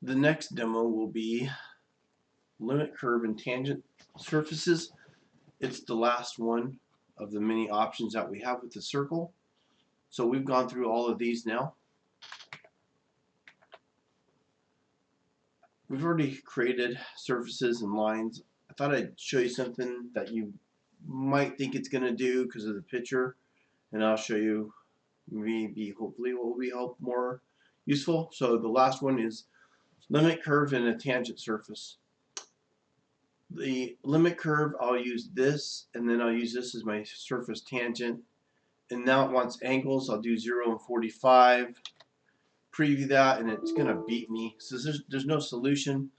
The next demo will be limit curve and tangent surfaces. It's the last one of the many options that we have with the circle. So we've gone through all of these now. We've already created surfaces and lines. I thought I'd show you something that you might think it's going to do because of the picture, and I'll show you maybe hopefully what will be more useful. So the last one is limit curve and a tangent surface. The limit curve, I'll use this, and then I'll use this as my surface tangent. And now it wants angles. I'll do 0 and 45. Preview that, and it's going to beat me. So there's no solution.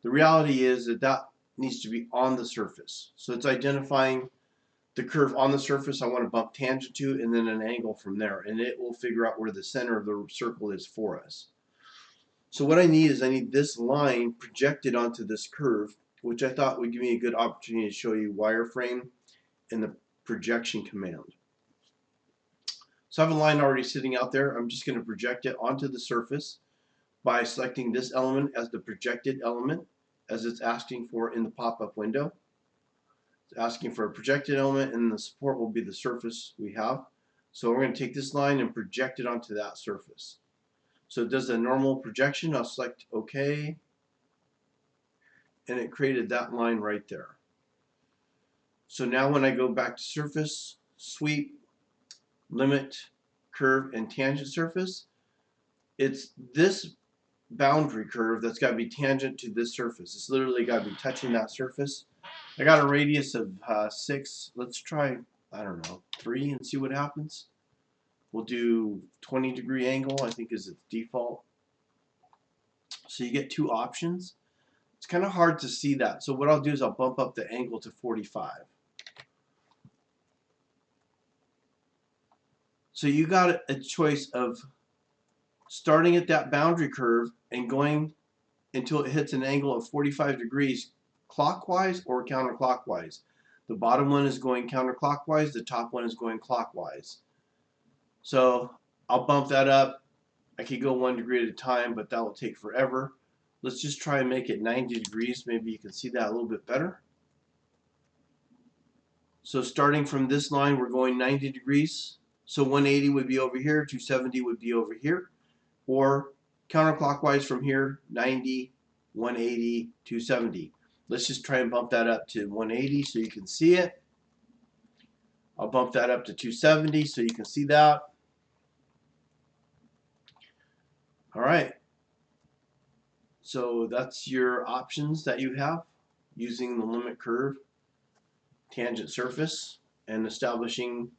The reality is that needs to be on the surface. So it's identifying the curve on the surface I want to bump tangent to, and then an angle from there. And it will figure out where the center of the circle is for us. So what I need this line projected onto this curve, which I thought would give me a good opportunity to show you wireframe and the projection command. So I have a line already sitting out there. I'm just going to project it onto the surface by selecting this element as the projected element, as it's asking for in the pop-up window. It's asking for a projected element, and the support will be the surface we have. So we're going to take this line and project it onto that surface. So it does a normal projection. I'll select OK, and it created that line right there. So now when I go back to surface, sweep, limit, curve, and tangent surface, it's this boundary curve that's got to be tangent to this surface. It's literally got to be touching that surface. I got a radius of 6. Let's try, I don't know, 3 and see what happens. We'll do 20-degree angle, I think is its default. So you get 2 options. It's kind of hard to see that. So what I'll do is I'll bump up the angle to 45. So you got a choice of starting at that boundary curve and going until it hits an angle of 45 degrees clockwise or counterclockwise. The bottom one is going counterclockwise, the top one is going clockwise. So I'll bump that up. I could go 1 degree at a time, but that will take forever. Let's just try and make it 90 degrees. Maybe you can see that a little bit better. So starting from this line, we're going 90 degrees. So 180 would be over here, 270 would be over here. Or counterclockwise from here, 90, 180, 270. Let's just try and bump that up to 180 so you can see it. I'll bump that up to 270 so you can see that. All right. So that's your options that you have using the limit curve, tangent surface, and establishing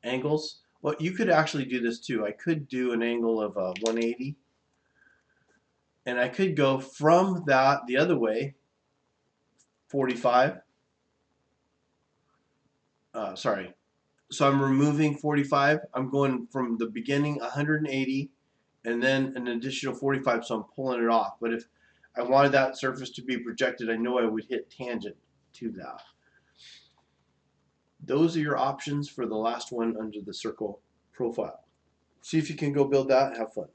angles. Well, you could actually do this too. I could do an angle of 180, and I could go from that the other way, 45. Sorry. So I'm removing 45. I'm going from the beginning 180, and then an additional 45, so I'm pulling it off. But if I wanted that surface to be projected, I know I would hit tangent to that. Those are your options for the last one under the circle profile. See if you can go build that. Have fun.